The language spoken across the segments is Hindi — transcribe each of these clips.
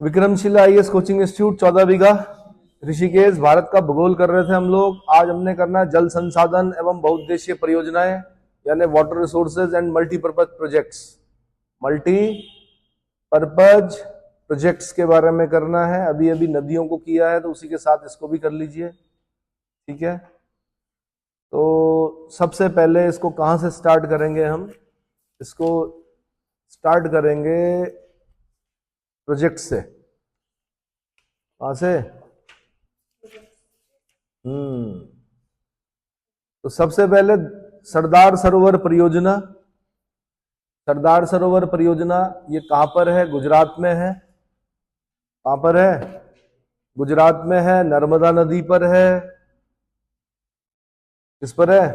विक्रमशिला आईएएस कोचिंग इंस्टीट्यूट 14 बीघा ऋषिकेश भारत का भूगोल कर रहे थे हम लोग। आज हमने करना है जल संसाधन एवं बहुउद्देशीय परियोजनाएं यानी water resources and multipurpose projects. Multipurpose projects के बारे में करना है। अभी अभी नदियों को किया है तो उसी के साथ इसको भी कर लीजिए, ठीक है। तो सबसे पहले इसको कहाँ से स्टार्ट करेंगे हम? इसको स्टार्ट करेंगे प्रोजेक्ट से। कहां से? तो सबसे पहले सरदार सरोवर परियोजना। सरदार सरोवर परियोजना ये कहां पर है? गुजरात में है। कहां पर है? गुजरात में है, नर्मदा नदी पर है। किस पर है?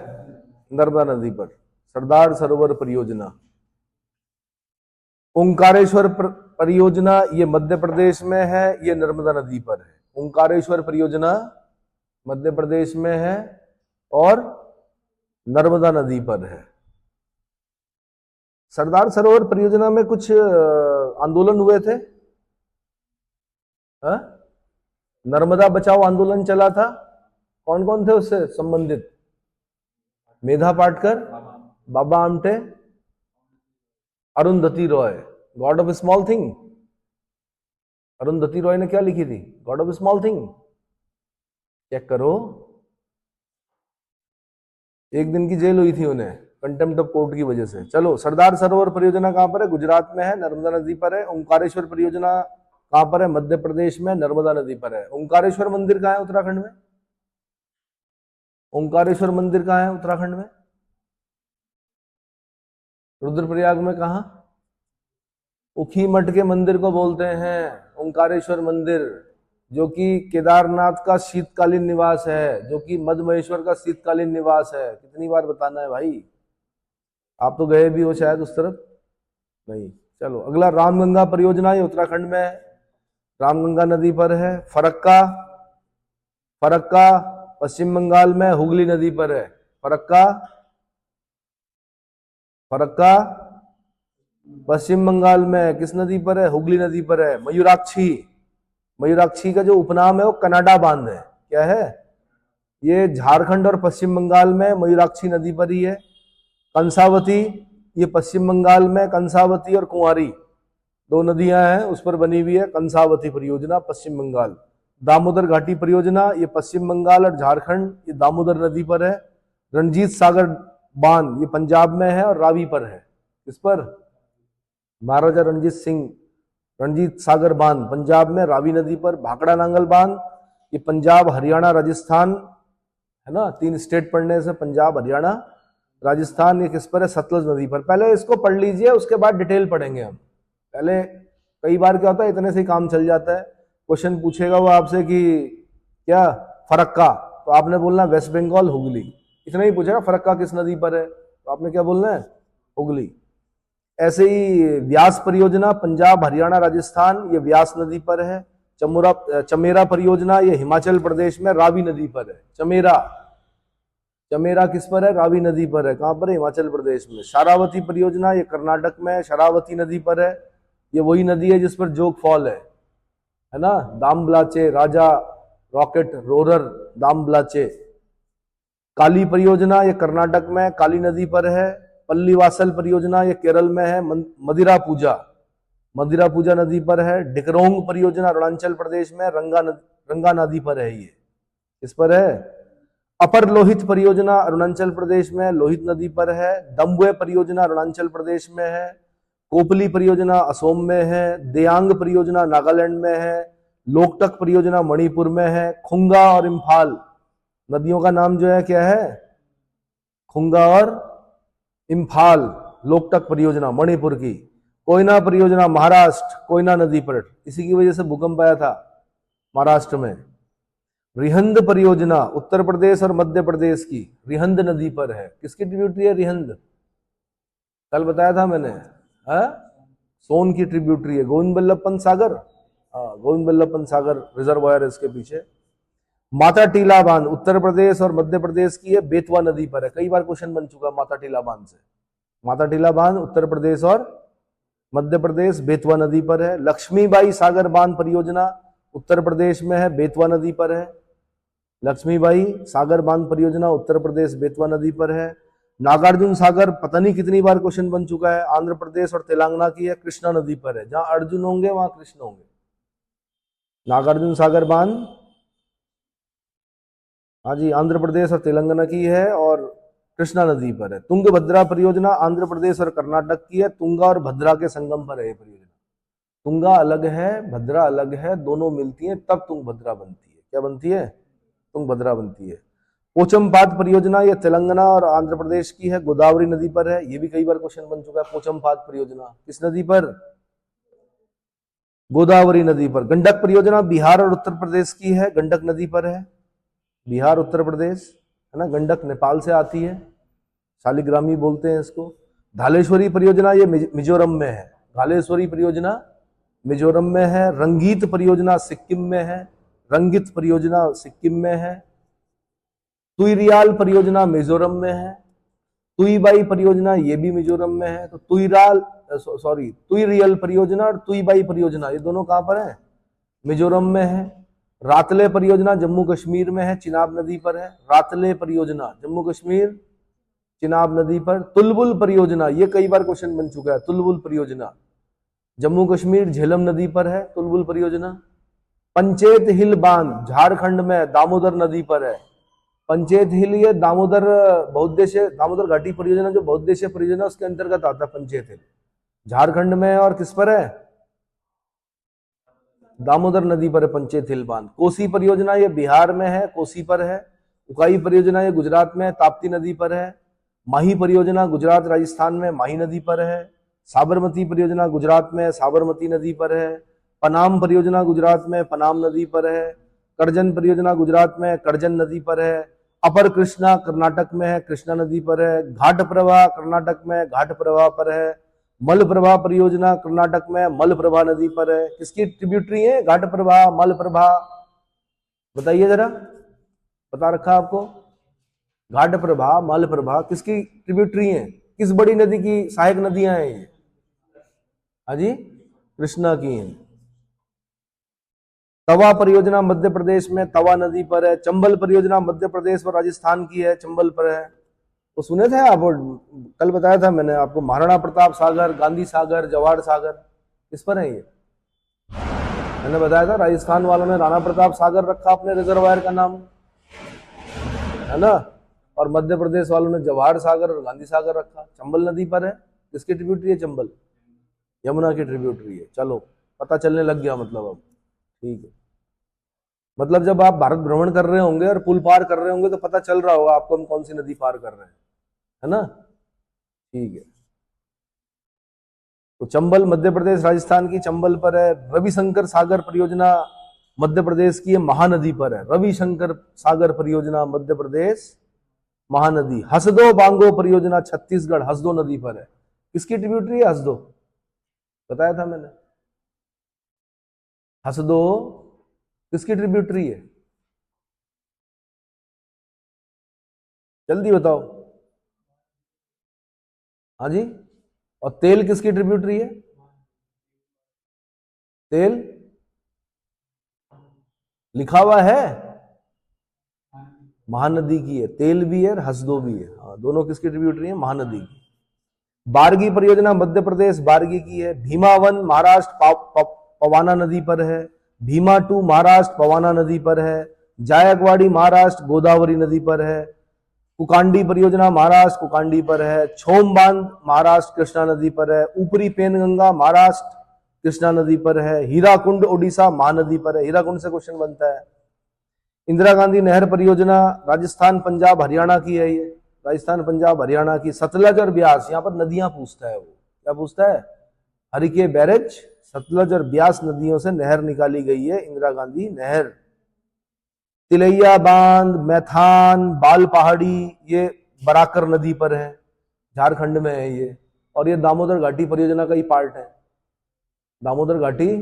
नर्मदा नदी पर सरदार सरोवर परियोजना। ओंकारेश्वर परियोजना ये मध्य प्रदेश में है, ये नर्मदा नदी पर है। ओंकारेश्वर परियोजना मध्य प्रदेश में है और नर्मदा नदी पर है। सरदार सरोवर परियोजना में कुछ आंदोलन हुए थे। नर्मदा बचाओ आंदोलन चला था। कौन कौन थे उससे संबंधित? Medha Patkar, Baba Amte, Arundhati Roy. God of Small Thing. Arundhati Roy ने क्या लिखी थी? God of Small Thing. Check करो। एक दिन की जेल हुई थी उन्हें कंटेम्प्ट ऑफ कोर्ट की वजह से। चलो, सरदार सरोवर परियोजना कहां पर है? गुजरात में है, नर्मदा नदी पर है। ओंकारेश्वर परियोजना कहां पर है? मध्य प्रदेश में, नर्मदा नदी पर है। ओंकारेश्वर मंदिर कहां है? उत्तराखंड में। ओंकारेश्वर मंदिर कहां है? उत्तराखंड में। रुद्रप्रयाग में कहां? उखी मठ के मंदिर को बोलते हैं ओंकारेश्वर मंदिर, जो कि केदारनाथ का शीतकालीन निवास है, जो कि मधमहेश्वर का शीतकालीन निवास है। कितनी बार बताना है भाई? आप तो गए भी हो शायद उस तरफ। नहीं। चलो अगला, रामगंगा परियोजना, ये उत्तराखंड में है, रामगंगा नदी पर है। फरक्का, फरक्का पश्चिम बंगाल में हुगली नदी पर है। फरक्का, फरक्का पश्चिम बंगाल में किस नदी पर है? हुगली नदी पर है। मयूराक्षी, मयूराक्षी का जो उपनाम है वो कनाडा बांध है। क्या है ये? झारखंड और पश्चिम बंगाल में मयूराक्षी नदी पर ही है। कंसावती, ये पश्चिम बंगाल में कंसावती और कुंवारी दो नदियां हैं, उस पर बनी हुई है कंसावती परियोजना, पश्चिम बंगाल। दामोदर घाटी परियोजना, ये पश्चिम बंगाल और झारखंड, ये दामोदर नदी पर है। रणजीत सागर बांध, ये पंजाब में है और रावी पर है। इस पर महाराजा रणजीत सिंह, रणजीत सागर बांध पंजाब में, रावी नदी पर। भाखड़ा नांगल बांध, ये पंजाब, हरियाणा, राजस्थान है ना, 3 स्टेट पढ़ने से पंजाब, हरियाणा, राजस्थान। ये किस पर है? सतलज नदी पर। पहले इसको पढ़ लीजिए, उसके बाद डिटेल पढ़ेंगे हम। पहले कई बार क्या होता है, इतने से ही काम चल जाता है। क्वेश्चन पूछेगा वो आपसे कि क्या फरक्का, तो आपने बोलना वेस्ट बंगाल, हुगली। इतना ही पूछेगा फरक्का किस नदी पर है, तो आपने क्या बोलना है? हुगली। ऐसे ही व्यास परियोजना, पंजाब, हरियाणा, राजस्थान, ये व्यास नदी पर है। चमेरा परियोजना, ये हिमाचल प्रदेश में रावी नदी पर है। चमेरा, चमेरा किस पर है? रावी नदी पर है। कहां पर है? हिमाचल प्रदेश में। शारावती परियोजना, ये कर्नाटक में शरावती नदी पर है। ये वही नदी है जिस पर जोग फॉल है ना। दामब्लाचे, राजा रॉकेट रोरर दामब्लाचे। काली परियोजना, ये कर्नाटक में काली नदी पर है। पल्लीवासल परियोजना, ये केरल में है। मदिरा पूजा, मदिरा पूजा नदी पर है। डिकरोंग परियोजना अरुणाचल प्रदेश में, रंगा नदी पर है। ये इस पर है। अपर लोहित परियोजना अरुणाचल प्रदेश में, लोहित नदी पर है। दम्बुए परियोजना अरुणाचल प्रदेश में है। कोपली परियोजना असोम में है। देयांग परियोजना नागालैंड में है। लोकटक परियोजना मणिपुर में है। खुंगा और इम्फाल नदियों का नाम जो है क्या है? खुंगा और इम्फाल। लोकटक परियोजना मणिपुर की। कोयना परियोजना महाराष्ट्र, कोयना नदी पर, इसी की वजह से भूकंप आया था महाराष्ट्र में। रिहंद परियोजना उत्तर प्रदेश और मध्य प्रदेश की, रिहंद नदी पर है। किसकी ट्रिब्यूटरी है रिहंद? कल बताया था मैंने। सोन की ट्रिब्यूटरी है। गोविंद बल्लभ पंत सागर, गोविंद बल्लभ पंत सागर रिजर्वायर है इसके पीछे। माता टीला बांध उत्तर प्रदेश और मध्य प्रदेश की है, बेतवा नदी पर है। कई बार क्वेश्चन बन चुका माता टीला बांध से। माता टीला बांध उत्तर प्रदेश और मध्य प्रदेश बेतवा नदी पर है। लक्ष्मीबाई सागर बांध परियोजना उत्तर प्रदेश में है, बेतवा नदी पर है। लक्ष्मीबाई सागर बांध परियोजना उत्तर प्रदेश बेतवा नदी पर है। नागार्जुन सागर पता नहीं कितनी बार क्वेश्चन बन चुका है, आंध्र प्रदेश और तेलंगाना की है, कृष्णा नदी पर है। जहां अर्जुन होंगे वहां कृष्ण होंगे। नागार्जुन सागर बांध, हाँ जी, आंध्र प्रदेश और तेलंगाना की है और कृष्णा नदी पर है। तुंगभद्रा परियोजना आंध्र प्रदेश और कर्नाटक की है, तुंगा और भद्रा के संगम पर है ये परियोजना। तुंगा अलग है, भद्रा अलग है, दोनों मिलती हैं तब तुंगभद्रा बनती है। क्या बनती है? तुंगभद्रा बनती है। पोचमपाद परियोजना ये तेलंगाना और आंध्र प्रदेश की है, गोदावरी नदी पर है। ये भी कई बार क्वेश्चन बन चुका है। पोचमपाद परियोजना किस नदी पर? गोदावरी नदी पर। गंडक परियोजना बिहार और उत्तर प्रदेश की है, गंडक नदी पर है। बिहार उत्तर प्रदेश है ना। गंडक नेपाल से आती है, शालिग्रामी बोलते हैं इसको। धालेश्वरी परियोजना ये मिजोरम में है। धालेश्वरी परियोजना मिजोरम में है। रंगीत परियोजना सिक्किम में है। रंगित परियोजना सिक्किम में है। तुईरियाल परियोजना मिजोरम में है। तुईबाई परियोजना ये भी मिजोरम में है। तो तुईरियल परियोजना और तुईबाई परियोजना ये दोनों कहां पर है? मिजोरम में है। रातले परियोजना जम्मू कश्मीर में है, चिनाब नदी पर है। रातले परियोजना जम्मू कश्मीर चिनाब नदी पर। तुलबुल परियोजना ये कई बार क्वेश्चन बन चुका है। तुलबुल परियोजना जम्मू कश्मीर झेलम नदी पर है, तुलबुल परियोजना। पंचेत हिल बांध झारखंड में दामोदर नदी पर है। पंचेत हिल ये दामोदर बहुउद्देश्य दामोदर घाटी परियोजना जो बहुउद्देश्य परियोजना उसके अंतर्गत आता है पंचेत हिल, झारखंड में। और किस पर है? दामोदर नदी पर है पंचेत हिल बांध। कोसी परियोजना ये बिहार में है, कोसी पर है। उकाई परियोजना ये गुजरात में, ताप्ती नदी पर है। माही परियोजना गुजरात राजस्थान में, माही नदी पर है। साबरमती परियोजना गुजरात में, साबरमती नदी पर है। पनाम परियोजना गुजरात में, पनाम नदी पर है। करजन परियोजना गुजरात में, करजन नदी पर है। अपर कृष्णा कर्नाटक में है, कृष्णा नदी पर है। घाट प्रवाह कर्नाटक में, घाट प्रवाह पर है। मल प्रवाह परियोजना कर्नाटक में, मल प्रवाह नदी पर है। किसकी ट्रिब्यूटरी है? घाट प्रवाह, मल प्रवाह, बताइए जरा, बता रखा आपको। घाट प्रवाह, मल प्रवाह किसकी ट्रिब्यूटरी है? किस बड़ी नदी की सहायक नदियां हैं ये? हाँ जी, कृष्णा की हैं। तवा परियोजना मध्य प्रदेश में, तवा नदी पर है। चंबल परियोजना मध्य प्रदेश और राजस्थान की है, चंबल पर है। तो सुने थे आप, कल बताया था मैंने आपको, महाराणा प्रताप सागर, गांधी सागर, जवाहर सागर किस पर है ये? मैंने बताया था राजस्थान वालों ने राणा प्रताप सागर रखा अपने रिजर्वायर का नाम, है ना, और मध्य प्रदेश वालों ने जवाहर सागर और गांधी सागर रखा। चंबल नदी पर है। किसकी ट्रिब्यूटरी है चंबल? यमुना की ट्रिब्यूटरी है। चलो पता चलने लग गया मतलब अब, ठीक है। मतलब जब आप भारत भ्रमण कर रहे होंगे और पुल पार कर रहे होंगे तो पता चल रहा होगा आपको हम कौन सी नदी पार कर रहे हैं, है ना, ठीक है। तो चंबल मध्य प्रदेश राजस्थान की, चंबल पर है। रविशंकर सागर परियोजना मध्य प्रदेश की है, महानदी पर है। रविशंकर सागर परियोजना मध्य प्रदेश, महानदी। हसदो बांगो परियोजना छत्तीसगढ़, हसदो नदी पर है। किसकी ट्रिब्यूटरी है हसदो? बताया था मैंने। हसदो किसकी ट्रिब्यूटरी है? जल्दी बताओ। हाँ जी। और तेल किसकी ट्रिब्यूटरी है? तेल लिखा हुआ है, महानदी की है। तेल भी है और हसदो भी है। हाँ, दोनों किसकी ट्रिब्यूटरी है? महानदी की। बारगी परियोजना मध्य प्रदेश, बारगी की है। भीमावन महाराष्ट्र, पवाना नदी पर है। भीमा 2 महाराष्ट्र, पवाना नदी पर है। जायकवाड़ी महाराष्ट्र, गोदावरी नदी पर है। कुकांडी परियोजना महाराष्ट्र, कुकांडी पर है। छोम बांध महाराष्ट्र, कृष्णा नदी पर है। ऊपरी पेनगंगा महाराष्ट्र, कृष्णा नदी पर है। हीराकुंड ओडिशा, महानदी पर है। हीराकुंड से क्वेश्चन बनता है। इंदिरा गांधी नहर परियोजना राजस्थान पंजाब हरियाणा की है। ये राजस्थान पंजाब हरियाणा की। सतलज और ब्यास, यहाँ पर नदियां पूछता है वो। क्या पूछता है? हरिके बैरेज, सतलज और ब्यास नदियों से नहर निकाली गई है इंदिरा गांधी नहर। तिलैया बांध, मैथान, बाल पहाड़ी ये बराकर नदी पर है, झारखंड में है ये। और ये दामोदर घाटी परियोजना का ही पार्ट है। दामोदर घाटी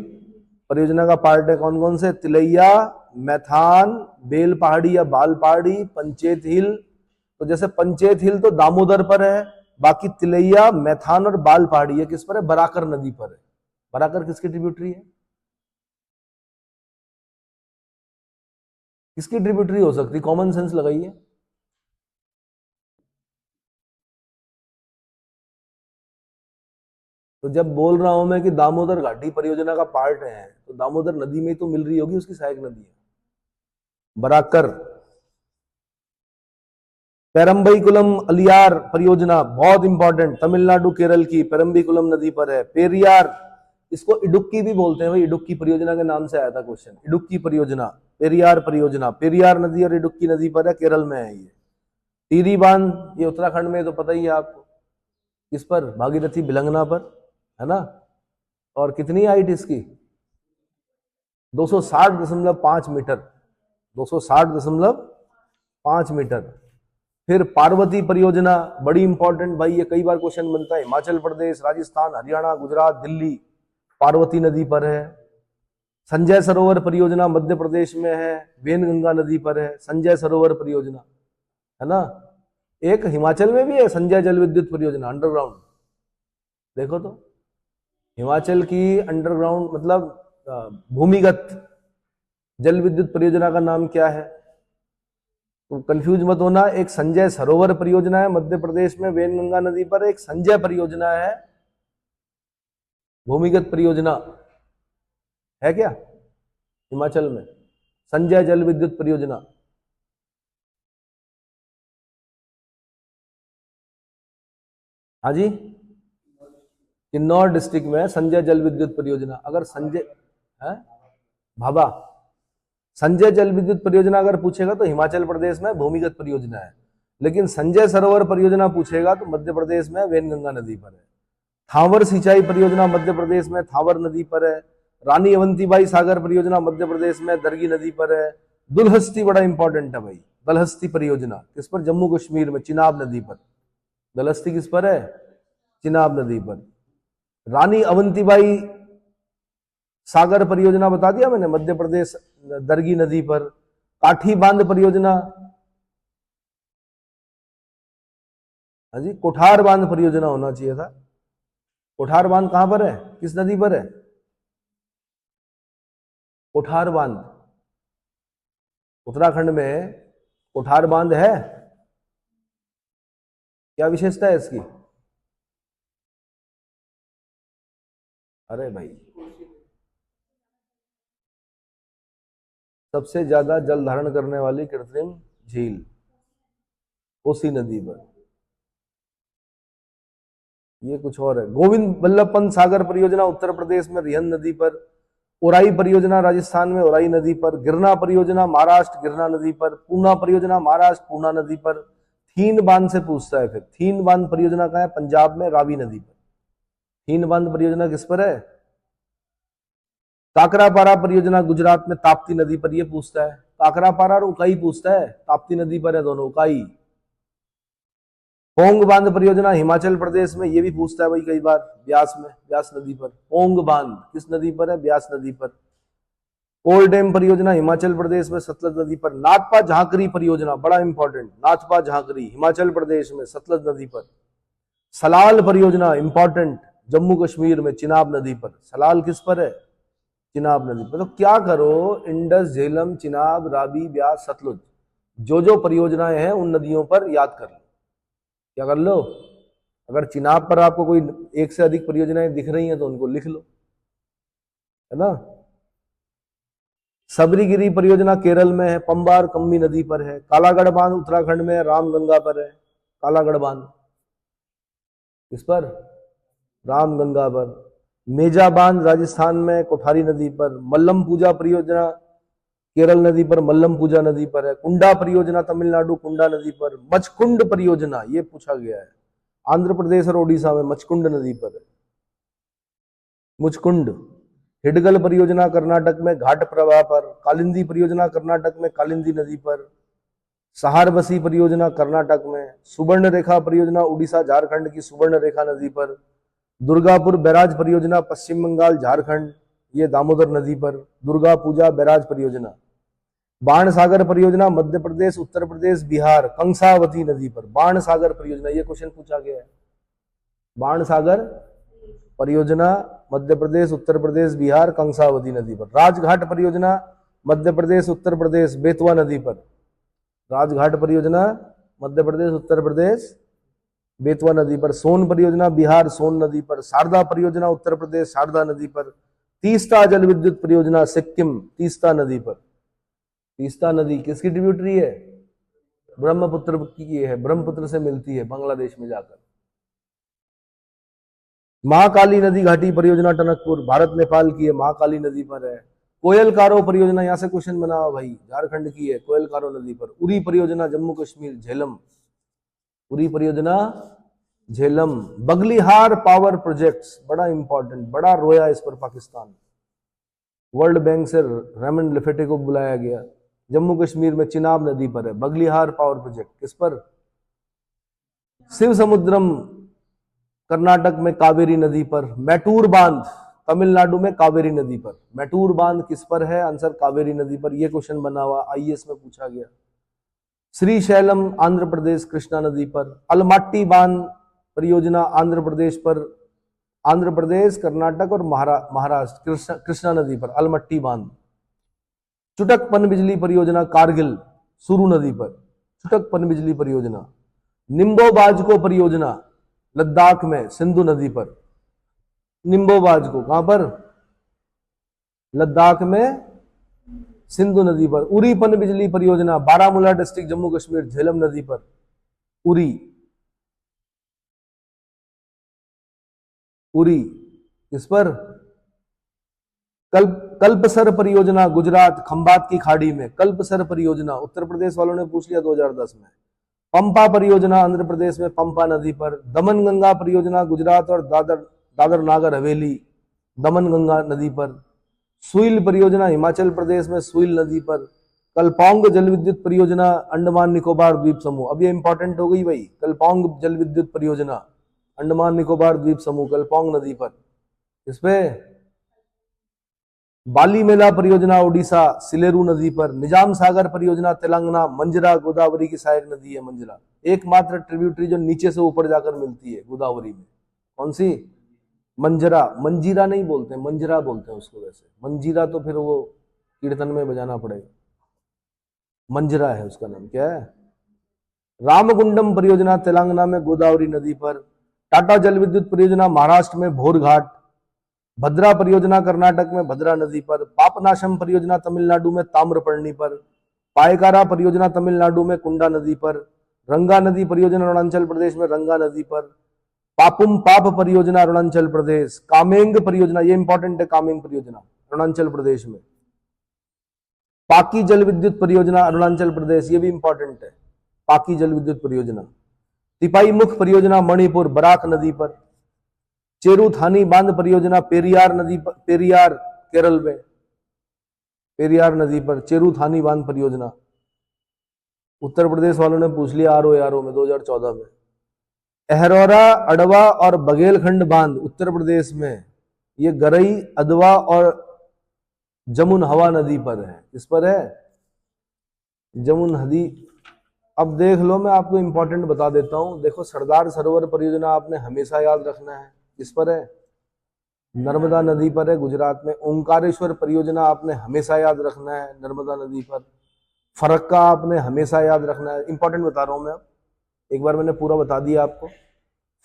परियोजना का पार्ट है। कौन कौन से? तिलैया, मैथान, बेल पहाड़ी या बाल पहाड़ी, पंचेत हिल। तो जैसे पंचेत हिल तो दामोदर पर है, बाकी तिलैया, मैथान और बाल पहाड़ी है किस पर है? बराकर नदी पर है। बराकर किसकी ट्रिब्यूटरी है? किसकी ट्रिब्यूटरी हो सकती? कॉमन सेंस लगाइए। तो जब बोल रहा हूं मैं कि दामोदर घाटी परियोजना का पार्ट है, तो दामोदर नदी में तो मिल रही होगी, उसकी सहायक नदी है बराकर। पेरम्बईकुलम अलियार परियोजना बहुत इंपॉर्टेंट, तमिलनाडु केरल की पेरम्बईकुलम नदी पर है। पेरियार, इसको इडुक्की भी बोलते हैं भाई, इडुक्की परियोजना के नाम से आया था क्वेश्चन। इडुक्की परियोजना, पेरियार परियोजना, पेरियार नदी और इडुक्की नदी पर है, केरल में है ये। टिहरी बांध ये उत्तराखंड में, तो पता ही है आपको, किस पर? भागीरथी भिलंगना पर, है ना। और कितनी हाइट इसकी? 260.5 मीटर, 260.5 मीटर। फिर पार्वती परियोजना बड़ी इंपॉर्टेंट भाई, ये कई बार क्वेश्चन बनता है। हिमाचल प्रदेश, राजस्थान, हरियाणा, गुजरात, दिल्ली, पार्वती नदी पर है। संजय सरोवर परियोजना मध्य प्रदेश में है, वेनगंगा नदी पर है संजय सरोवर परियोजना, है ना। एक हिमाचल में भी है संजय जल विद्युत परियोजना, अंडरग्राउंड। देखो तो हिमाचल की अंडरग्राउंड मतलब भूमिगत जल विद्युत परियोजना का नाम क्या है? तो कंफ्यूज मत होना, एक संजय सरोवर परियोजना है मध्य प्रदेश में वेनगंगा नदी पर, एक संजय परियोजना है भूमिगत परियोजना, है क्या हिमाचल में? संजय जल विद्युत परियोजना। हाँ जी, किन्नौर डिस्ट्रिक्ट में संजय जल विद्युत परियोजना। अगर संजय है भाभा, संजय जल विद्युत परियोजना अगर पूछेगा तो हिमाचल प्रदेश में भूमिगत परियोजना है, लेकिन संजय सरोवर परियोजना पूछेगा तो मध्य प्रदेश में वेनगंगा नदी पर है। थावर सिंचाई परियोजना मध्य प्रदेश में थावर नदी पर है। रानी अवंतीबाई सागर परियोजना मध्य प्रदेश में दरगी नदी पर है। दुलहस्ती बड़ा इंपॉर्टेंट है भाई, दलहस्ती परियोजना किस पर? जम्मू कश्मीर में चिनाब नदी पर। दलहस्ती किस पर है? चिनाब नदी पर। रानी अवंतीबाई सागर परियोजना बता दिया मैंने, मध्य प्रदेश दरगी नदी पर। काठी बांध परियोजना, हाँ जी, कोठार बांध परियोजना होना चाहिए था। कोठार बांध कहां पर है, किस नदी पर है? कोठार बांध उत्तराखंड में कोठार बांध है, क्या विशेषता है इसकी? अरे भाई, सबसे ज्यादा जल धारण करने वाली कृत्रिम झील कोसी नदी पर। ये कुछ और है। गोविंद बल्लभ पंत सागर परियोजना उत्तर प्रदेश में रिहंद नदी पर। उराई परियोजना राजस्थान में उराई नदी पर। गिरना परियोजना महाराष्ट्र गिरना नदी पर। पूर्णा परियोजना महाराष्ट्र पूर्णा नदी पर। थीन बांध से पूछता है फिर, थीन बांध परियोजना कहां है? पंजाब में रावी नदी पर। थीन बांध परियोजना किस पर है? काकरापारा परियोजना गुजरात में ताप्ती नदी पर, ये पूछता है। काकरापारा और उकाई पूछता है, ताप्ती नदी पर है दोनों, उकाई। पोंग बांध परियोजना हिमाचल प्रदेश में, ये भी पूछता है भाई कई बार, ब्यास में, ब्यास नदी पर। पोंग बांध किस नदी पर है? ब्यास नदी पर। कोल डैम परियोजना हिमाचल प्रदेश में सतलज नदी पर। नाथपा झांकरी परियोजना बड़ा इंपॉर्टेंट, नाथपा झांकरी हिमाचल प्रदेश में सतलज नदी पर। सलाल परियोजना इंपॉर्टेंट जम्मू कश्मीर में चिनाब नदी पर। सलाल किस पर है? चिनाब नदी पर। तो क्या करो, इंडस, झेलम, चिनाब, रावी, ब्यास, सतलुज, जो जो परियोजनाएं हैं उन नदियों पर याद कर लो। क्या कर लो? अगर चिनाब पर आपको कोई एक से अधिक परियोजनाएं दिख रही हैं तो उनको लिख लो, है ना। सबरीगिरी परियोजना केरल में है, पंबार कम्मी नदी पर है। कालागढ़ बांध उत्तराखंड में, रामगंगा पर है। कालागढ़ बांध किस पर? रामगंगा पर। मेजा बांध राजस्थान में कोठारी नदी पर। मल्लम पूजा परियोजना केरल नदी पर, मल्लम पूजा नदी पर है। कुंडा परियोजना तमिलनाडु कुंडा नदी पर। मचकुंड परियोजना ये पूछा गया है, आंध्र प्रदेश और ओडिशा में मचकुंड नदी पर है। मुचकुंड। हिडगल परियोजना कर्नाटक में घाट प्रवाह पर। कालिंदी परियोजना कर्नाटक में कालिंदी नदी पर। सहारबसी परियोजना कर्नाटक में। सुवर्ण रेखा परियोजना उड़ीसा झारखंड की सुवर्ण रेखा नदी पर। दुर्गापुर बैराज परियोजना पश्चिम बंगाल झारखंड, ये दामोदर नदी पर। दुर्गा पूजा बैराज परियोजना। बाण सागर परियोजना मध्य प्रदेश उत्तर प्रदेश बिहार, कंसावती नदी पर। बाण सागर परियोजना ये क्वेश्चन पूछा गया है, बाण सागर परियोजना मध्य प्रदेश, उत्तर प्रदेश, बिहार, कंसावती नदी पर। राजघाट परियोजना मध्य प्रदेश, उत्तर प्रदेश, बेतवा नदी पर। राजघाट परियोजना मध्य प्रदेश, उत्तर प्रदेश, बेतवा नदी पर। सोन परियोजना बिहार, सोन नदी पर। शारदा परियोजना उत्तर प्रदेश, शारदा नदी पर। तीस्ता जल विद्युत परियोजना सिक्किम, तीस्ता नदी पर। तीस्ता नदी किसकी ट्रिब्यूटरी है? ब्रह्मपुत्र की है, ब्रह्मपुत्र से मिलती है बांग्लादेश में जाकर। महाकाली नदी घाटी परियोजना टनकपुर, भारत नेपाल की है, महाकाली नदी पर है। कोयल कारो परियोजना, यहां से क्वेश्चन बना हुआ भाई, झारखंड की है, कोयल कारो नदी पर। उरी परियोजना जम्मू कश्मीर, झेलम, उरी परियोजना झेलम। बगलिहार पावर प्रोजेक्ट्स बड़ा इंपॉर्टेंट, बड़ा रोया इस पर पाकिस्तान। वर्ल्ड बैंक से रेमन लिफेटे को बुलाया गया। जम्मू कश्मीर में चिनाब नदी पर है बगलिहार पावर प्रोजेक्ट। किस पर? शिव समुद्रम कर्नाटक में कावेरी नदी पर। मैटूर बांध तमिलनाडु में कावेरी नदी पर। मैटूर बांध किस पर है? आंसर कावेरी नदी पर। यह क्वेश्चन बना हुआ, आईएएस में पूछा गया। श्रीशैलम आंध्र प्रदेश, कृष्णा नदी पर। अलमाट्टी बांध परियोजना आंध्र प्रदेश पर, आंध्र प्रदेश, कर्नाटक और महाराष्ट्र, कृष्णा नदी पर अलमट्टी बांध। चुटक पनबिजली परियोजना कारगिल, सुरू नदी पर। चुटक पनबिजली परियोजना। निम्बो बाजको परियोजना लद्दाख में, सिंधु नदी पर। निम्बो बाजको कहां पर? लद्दाख में, सिंधु नदी पर। उरी पनबिजली परियोजना बारामूला डिस्ट्रिक्ट, जम्मू कश्मीर, झेलम नदी पर। उरी, उरी किस पर? कल्पसर परियोजना गुजरात, खंबात की खाड़ी में। कल्पसर परियोजना उत्तर प्रदेश वालों ने पूछ लिया 2010 में। पंपा परियोजना आंध्र प्रदेश में, पंपा नदी पर। दमन गंगा परियोजना गुजरात और दादर नागर हवेली, दमन गंगा नदी पर। सुइल परियोजना हिमाचल प्रदेश में, सुइल नदी पर। कल्पांग जल विद्युत परियोजना अंडमान निकोबार द्वीप समूह, अब ये इंपॉर्टेंट हो गई भाई। कल्पांग जल विद्युत परियोजना अंडमान निकोबार द्वीप समूह, कल्पांग नदी पर। इस पे बाली मेला परियोजना ओडिशा, सिलेरू नदी पर। निजाम सागर परियोजना तेलंगाना, मंजरा गोदावरी की सहायक नदी है मंजरा। एकमात्र ट्रिब्यूटरी जो नीचे से ऊपर जाकर मिलती है गोदावरी में। कौन सी? मंजरा, मंजीरा नहीं बोलते, मंजरा बोलते हैं उसको। वैसे मंजीरा तो फिर वो कीर्तन में बजाना पड़ेगा। मंजरा है उसका नाम। क्या है? रामगुंडम परियोजना तेलंगाना में, गोदावरी नदी पर। टाटा जल विद्युत परियोजना महाराष्ट्र में, भोरघाट। भद्रा परियोजना कर्नाटक में, भद्रा नदी पर। पापनाशम परियोजना तमिलनाडु में, ताम्रपर्णी पर। पायकारा परियोजना तमिलनाडु में, कुंडा नदी पर। रंगा नदी परियोजना अरुणाचल प्रदेश में, रंगा नदी पर। पापुम पाप परियोजना अरुणाचल प्रदेश। कामेंग परियोजना, ये इंपॉर्टेंट है, कामेंग परियोजना अरुणाचल प्रदेश में। पाकी जल विद्युत परियोजना अरुणाचल प्रदेश, ये भी इंपॉर्टेंट है, पाकी जल विद्युत परियोजना। तिपाई मुख परियोजना मणिपुर, बराक नदी पर। चेरुथानी बांध परियोजना पेरियार नदी पर, पेरियार केरल में, पेरियार नदी पर। चेरुथानी बांध परियोजना उत्तर प्रदेश वालों ने पूछ लिया आरओ में 2014 में। अहरौरा, अडवा और बघेलखंड बांध उत्तर प्रदेश में, ये गरई, अदवा और जमुन हवा नदी पर है। इस पर है जमुन नदी। अब देख लो, मैं आपको इंपॉर्टेंट बता देता हूं। देखो, सरदार सरोवर परियोजना आपने हमेशा याद रखना है। किस पर है? नर्मदा नदी पर है, गुजरात में। ओंकारेश्वर परियोजना आपने हमेशा याद रखना है, नर्मदा नदी पर। फरक्का आपने हमेशा याद रखना है। इंपॉर्टेंट बता रहा हूं मैं, अब एक बार मैंने पूरा बता दिया आपको।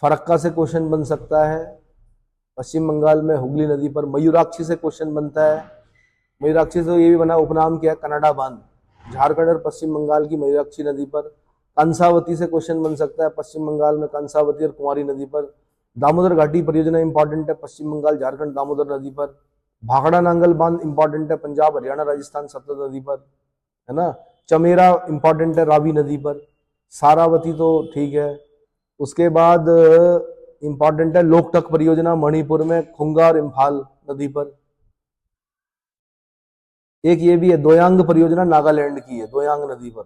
फरक्का से क्वेश्चन बन सकता है। पश्चिम बंगाल में हुगली नदी पर। मयूराक्षी से क्वेश्चन बनता है। मयूराक्षी से ये भी बना, उपनाम क्या है? कनाडा बांध। झारखंड और पश्चिम बंगाल की मयूराक्षी नदी पर। कंसावती से क्वेश्चन बन सकता है, पश्चिम बंगाल में कंसावती और कुमारी नदी पर। दामोदर घाटी परियोजना इंपॉर्टेंट है, पश्चिम बंगाल झारखंड दामोदर नदी पर। भाखड़ा नांगल बांध इंपॉर्टेंट है, पंजाब हरियाणा राजस्थान सतलज नदी पर, है ना। चमेरा इंपॉर्टेंट है, रावी नदी पर। सारावती तो ठीक है। उसके बाद इंपॉर्टेंट है लोकटक परियोजना मणिपुर में, खुंगा और इम्फाल नदी पर। एक ये भी है दोयांग परियोजना, नागालैंड की है, दोयांग नदी पर।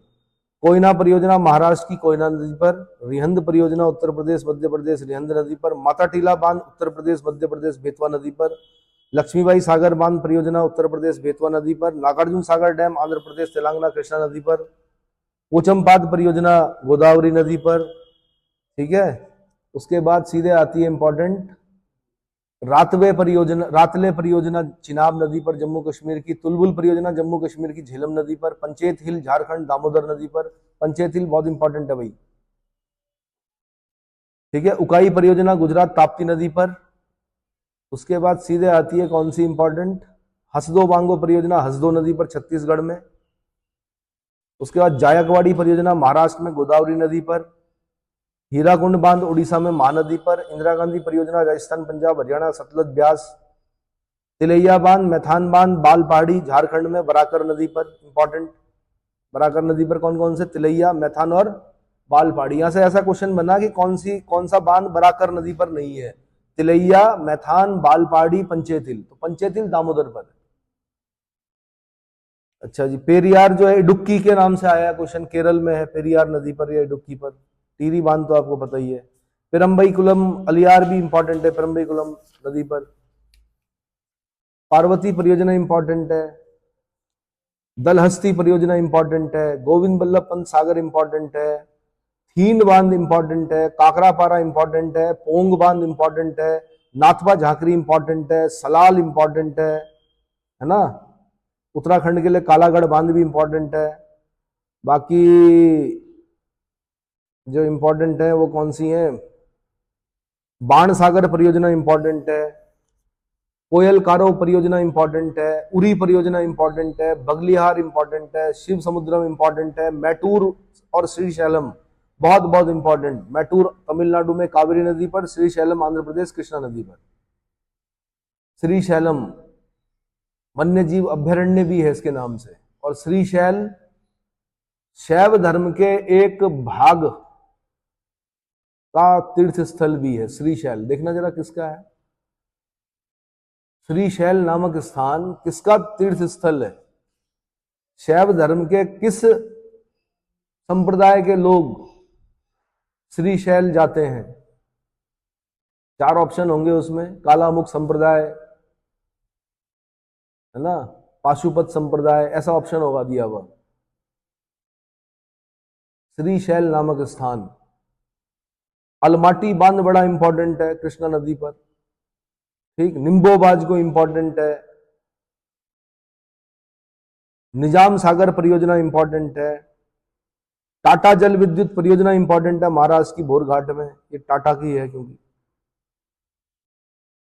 कोयना परियोजना महाराष्ट्र की, कोयना नदी पर। रिहंद परियोजना उत्तर प्रदेश मध्य प्रदेश, रिहंद नदी पर। माता टीला बांध उत्तर प्रदेश मध्य प्रदेश, बेतवा नदी पर। लक्ष्मीबाई सागर बांध परियोजना उत्तर प्रदेश, बेतवा नदी पर। नागार्जुन सागर डैम आंध्र प्रदेश, तेलंगाना, कृष्णा नदी पर। पोचमपाद परियोजना गोदावरी नदी पर। ठीक है। उसके बाद सीधे आती है इंपॉर्टेंट रातले परियोजना चिनाब नदी पर जम्मू कश्मीर की, तुलबुल परियोजना जम्मू कश्मीर की झेलम नदी पर, पंचेत हिल झारखंड दामोदर नदी पर। पंचेत हिल बहुत इंपॉर्टेंट है भाई, ठीक है। उकाई परियोजना गुजरात ताप्ती नदी पर। उसके बाद सीधे आती है कौन सी इंपॉर्टेंट, हसदो बांगो परियोजना हसदो नदी पर छत्तीसगढ़ में। उसके बाद जायकवाड़ी परियोजना महाराष्ट्र में गोदावरी नदी पर। हीराकुंड बांध उड़ीसा में महानदी पर। इंदिरा गांधी परियोजना राजस्थान पंजाब हरियाणा सतलज ब्यास। तिलैया बांध मैथान बांध बाल पहाड़ी झारखंड में बराकर नदी पर, इंपॉर्टेंट। बराकर नदी पर कौन कौन से, तिलैया मैथान और बाल पहाड़ी। यहां से ऐसा क्वेश्चन बना कि कौन सा बांध बराकर नदी पर नहीं है, तिलैया मैथान बाल पहाड़ी पंचेत हिल, तो पंचेत हिल दामोदर पर। अच्छा जी, पेरियार जो है इडुक्की के नाम से आया क्वेश्चन, केरल में है पेरियार नदी पर या इडुक्की पर। टीरी बांध तो आपको पता ही है। पेरम्बईकुलम अलियार भी इंपॉर्टेंट है, पेरम्बईकुलम नदी पर। पार्वती परियोजना इंपॉर्टेंट है। दलहस्ती परियोजना इंपॉर्टेंट है। गोविंद बल्लभ पंत सागर इंपॉर्टेंट है। थीन बांध इंपॉर्टेंट है। काकरापारा इंपॉर्टेंट है। पोंग बांध इंपॉर्टेंट है। नाथपा झांकरी इंपॉर्टेंट है। सलाल इंपॉर्टेंट है ना। उत्तराखंड के लिए कालागढ़ बांध भी इंपॉर्टेंट है। बाकी जो इंपॉर्टेंट है वो कौन सी है, बाण सागर परियोजना इंपॉर्टेंट है। कोयल कारो परियोजना इंपॉर्टेंट है। उरी परियोजना इंपॉर्टेंट है। बगलिहार इंपॉर्टेंट है। शिव समुद्रम इंपॉर्टेंट है। मैटूर और श्रीशैलम बहुत बहुत इंपॉर्टेंट। मैटूर तमिलनाडु में कावेरी नदी पर, श्रीशैलम आंध्र प्रदेश कृष्णा नदी पर। श्रीशैलम वन्यजीव अभ्यारण्य भी है इसके नाम से। और श्रीशैल शैव धर्म के एक भाग का तीर्थ स्थल भी है। श्रीशैल देखना जरा किसका है, श्रीशैल नामक स्थान किसका तीर्थ स्थल है, शैव धर्म के किस संप्रदाय के लोग श्रीशैल जाते हैं। 4 ऑप्शन होंगे उसमें, कालामुख संप्रदाय है ना, पाशुपत संप्रदाय, ऐसा ऑप्शन होगा दिया हुआ। श्रीशैल नामक स्थान। अलमाटी बांध बड़ा इंपॉर्टेंट है कृष्णा नदी पर, ठीक। निम्बोबाज को इंपॉर्टेंट है। निजाम सागर परियोजना इंपॉर्टेंट है। टाटा जल विद्युत परियोजना इंपॉर्टेंट है महाराष्ट्र की भोरघाट में, ये टाटा की है क्योंकि।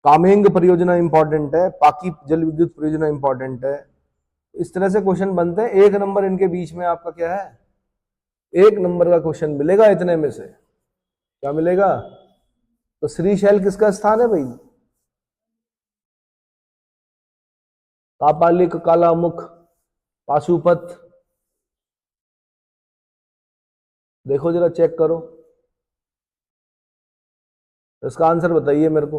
कामेंग परियोजना इंपॉर्टेंट है। पाकी जल विद्युत परियोजना इंपॉर्टेंट है। इस तरह से क्वेश्चन बनते हैं। 1 नंबर इनके बीच में आपका क्या है, 1 नंबर का क्वेश्चन मिलेगा इतने में से। क्या मिलेगा, तो श्रीशैल किसका स्थान है भाई, कापालिक, कालामुख, पाशुपत। देखो जरा चेक करो, इसका आंसर बताइए मेरे को।